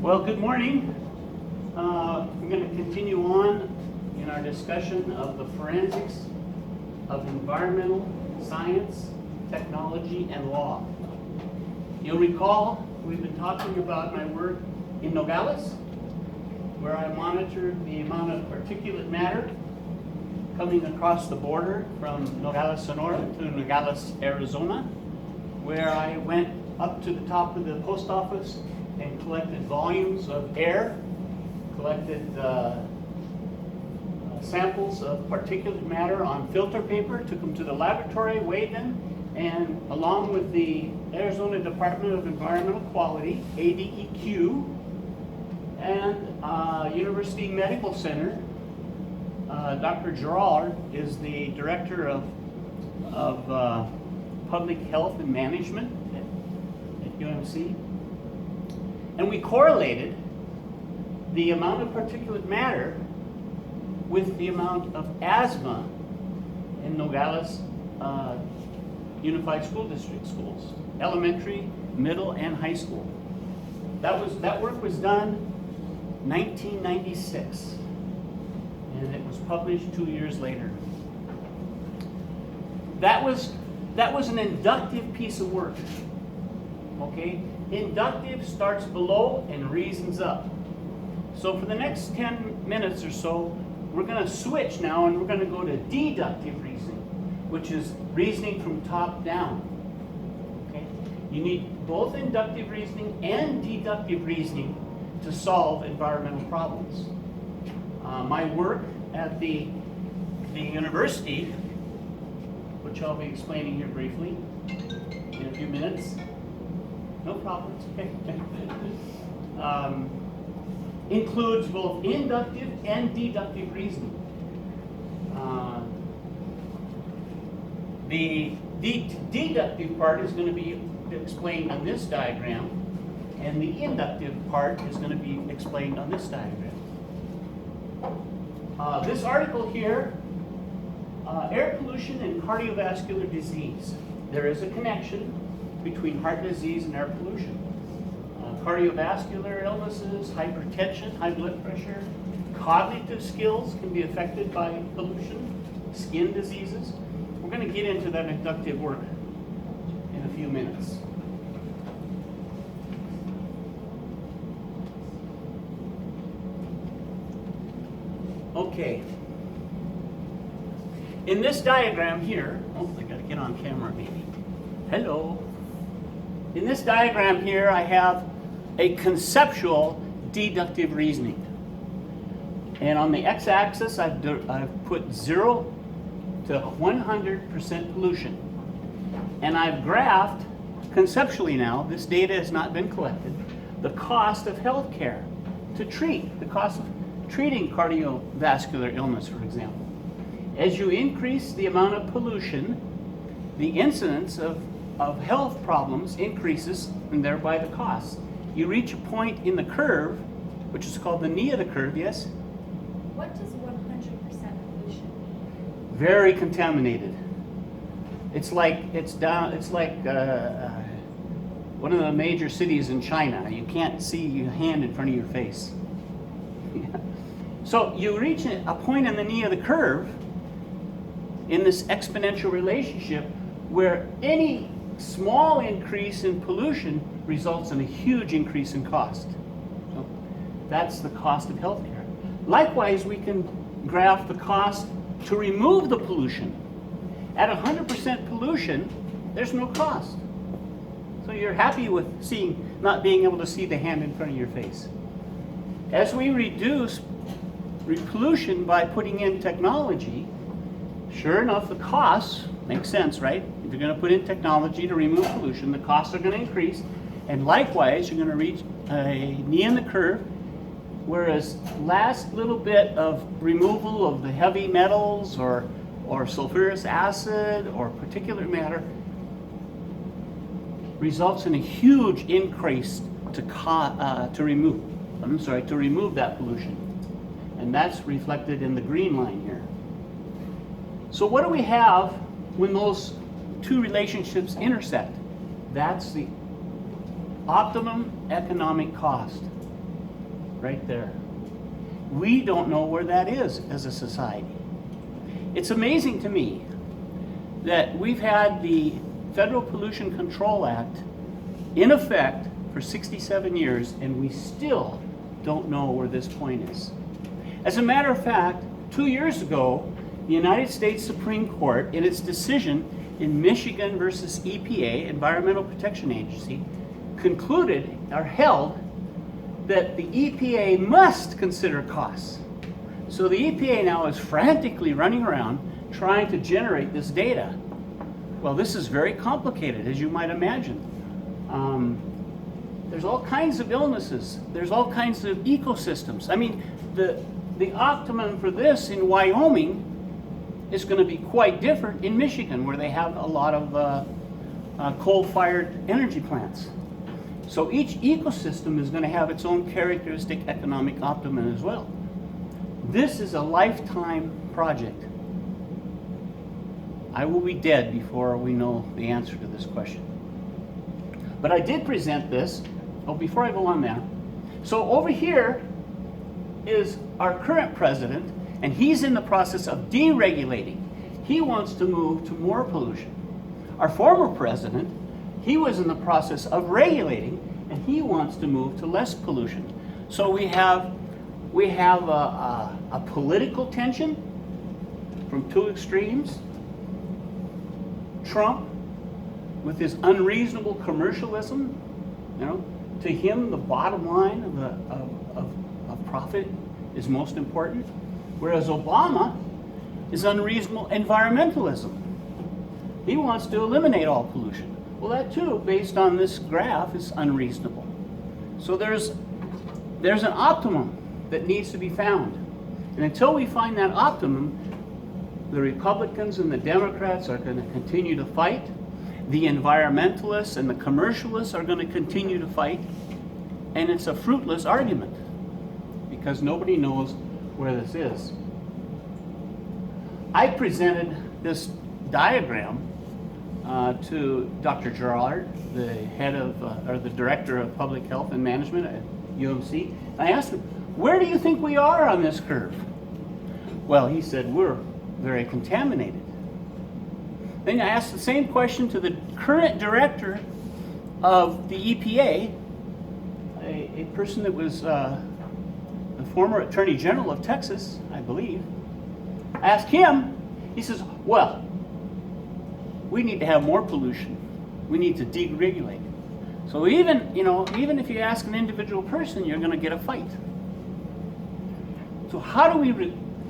Well, good morning. We're going to continue on in our discussion of the forensics of environmental science, technology, and law. You'll recall we've been talking about my work in Nogales, where I monitored the amount of particulate matter coming across the border from Nogales, Sonora to Nogales, Arizona, where I went up to the top of the post office and collected volumes of air, collected samples of particulate matter on filter paper, took them to the laboratory, weighed them, and along with the Arizona Department of Environmental Quality, ADEQ, and University Medical Center, Dr. Gerard is the director of Public Health and Management at UMC. And we correlated the amount of particulate matter with the amount of asthma in Nogales Unified School District schools, elementary, middle, and high school. That work was done 1996, and it was published 2 years later. That was an inductive piece of work. Okay? Inductive starts below and reasons up. So for the next 10 minutes or so, we're going to switch now and we're going to go to deductive reasoning, which is reasoning from top down. Okay? You need both inductive reasoning and deductive reasoning to solve environmental problems. My work at the university, which I'll be explaining here briefly in a few minutes. No problems. Includes both inductive and deductive reasoning. The deductive part is going to be explained on this diagram, and the inductive part is going to be explained on this diagram. This article here, air pollution and cardiovascular disease. There is a connection between heart disease and air pollution. Cardiovascular illnesses, hypertension, high blood pressure, cognitive skills can be affected by pollution, skin diseases. We're going to get into that inductive work in a few minutes. Okay. In this diagram here, I got to get on camera maybe. Hello. In this diagram here, I have a conceptual deductive reasoning. And on the x-axis, I've put 0 to 100% pollution. And I've graphed, conceptually now, this data has not been collected, the cost of health care to treat, the cost of treating cardiovascular illness, for example. As you increase the amount of pollution, the incidence of health problems increases, and thereby the cost. You reach a point in the curve, which is called the knee of the curve, yes? What does 100% pollution mean? Very contaminated. It's like one of the major cities in China. You can't see your hand in front of your face. So you reach a point in the knee of the curve in this exponential relationship where any small increase in pollution results in a huge increase in cost. So that's the cost of healthcare. Likewise, we can graph the cost to remove the pollution. At 100% pollution, there's no cost. So you're happy with not being able to see the hand in front of your face. As we reduce pollution by putting in technology, sure enough, the costs make sense, right? If you're going to put in technology to remove pollution, the costs are going to increase. And likewise, you're going to reach a knee in the curve, whereas last little bit of removal of the heavy metals or sulfurous acid or particulate matter results in a huge increase to remove that pollution. And that's reflected in the green line here. So what do we have when those two relationships intersect? That's the optimum economic cost. right there. We don't know where that is as a society. It's amazing to me that we've had the Federal Pollution Control Act in effect for 67 years, and we still don't know where this point is. As a matter of fact, 2 years ago, the United States Supreme Court, in its decision in Michigan versus EPA, Environmental Protection Agency, concluded or held that the EPA must consider costs. So the EPA now is frantically running around trying to generate this data. Well, this is very complicated, as you might imagine. There's all kinds of illnesses. There's all kinds of ecosystems. I mean, the optimum for this in Wyoming is going to be quite different in Michigan, where they have a lot of coal-fired energy plants. So each ecosystem is going to have its own characteristic economic optimum as well. This is a lifetime project. I will be dead before we know the answer to this question. But I did present this. Oh, before I go on there. So over here is our current president, and he's in the process of deregulating. He wants to move to more pollution. Our former president, he was in the process of regulating, and he wants to move to less pollution. So we have a political tension from two extremes. Trump, with his unreasonable commercialism, to him the bottom line of profit is most important, whereas Obama is unreasonable environmentalism. He wants to eliminate all pollution. Well, that too, based on this graph, is unreasonable. So there's an optimum that needs to be found. And until we find that optimum, the Republicans and the Democrats are going to continue to fight. The environmentalists and the commercialists are going to continue to fight. And it's a fruitless argument because nobody knows where this is. I presented this diagram to Dr. Gerard, the head of, or the director of public health and management at UMC. I asked him, where do you think we are on this curve? Well, he said, we're very contaminated. Then I asked the same question to the current director of the EPA, a person that was the former Attorney General of Texas, I believe. I asked him, he says, well, we need to have more pollution. We need to deregulate. So even if you ask an individual person, you're going to get a fight. So how do we,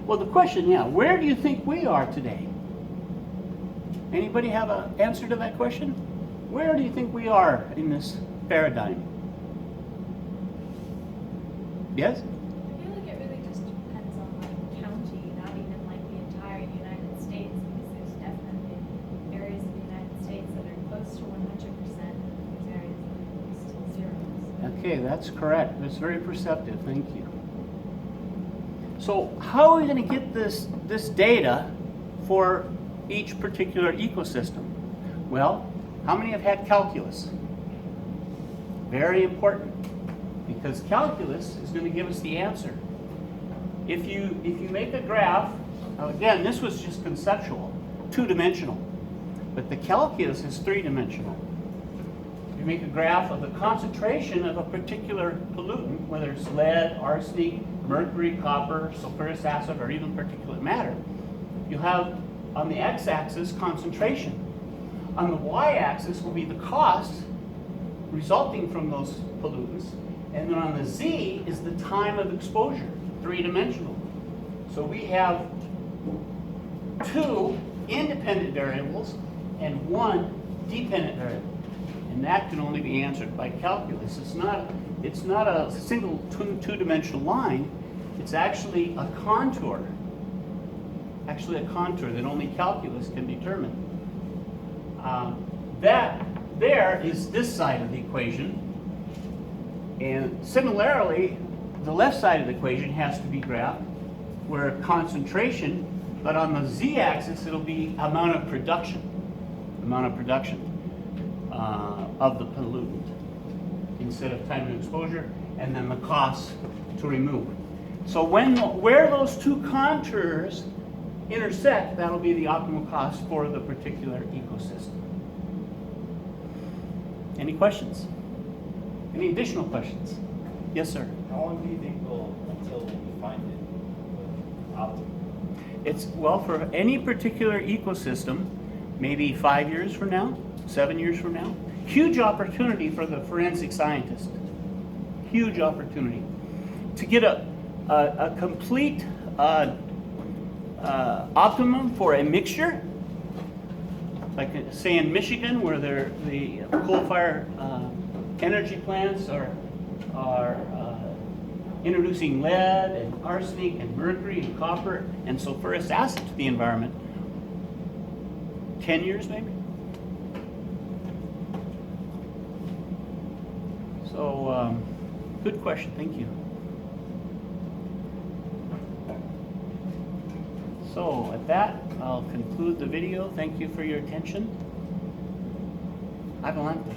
well, the question, where do you think we are today? Anybody have an answer to that question? Where do you think we are in this paradigm? Yes? I feel like it really just depends on county, not even the entire United States, because there's definitely areas of the United States that are close to 100%, and there's areas that are close to zero. Okay, that's correct. That's very perceptive. Thank you. So how are we going to get this data for each particular ecosystem? Well, how many have had calculus? Very important, because calculus is going to give us the answer. If you make a graph, again, this was just conceptual, two-dimensional, but the calculus is three-dimensional. You make a graph of the concentration of a particular pollutant, whether it's lead, arsenic, mercury, copper, sulfuric acid, or even particulate matter. You have on the x-axis concentration. On the y-axis will be the cost resulting from those pollutants, and then on the z is the time of exposure, three-dimensional. So we have two independent variables and one dependent variable, and that can only be answered by calculus. It's not a single two-dimensional line. It's actually a contour. Actually, a contour that only calculus can determine. That there is this side of the equation, and similarly, the left side of the equation has to be graphed, where concentration, but on the z-axis it'll be amount of production of the pollutant instead of time of exposure, and then the cost to remove. So where those two contours intersect, that'll be the optimal cost for the particular ecosystem. Any questions? Any additional questions? Yes, sir. How long do you think until we find it optimal? It's, well, for any particular ecosystem, maybe 5 years from now, 7 years from now, huge opportunity for the forensic scientist. Huge opportunity to get a complete optimum for a mixture, like say in Michigan, where the coal-fired energy plants are introducing lead and arsenic and mercury and copper and sulfurous acid to the environment. 10 years maybe? So, good question, thank you. So, at that, I'll conclude the video. Thank you for your attention. Adelante.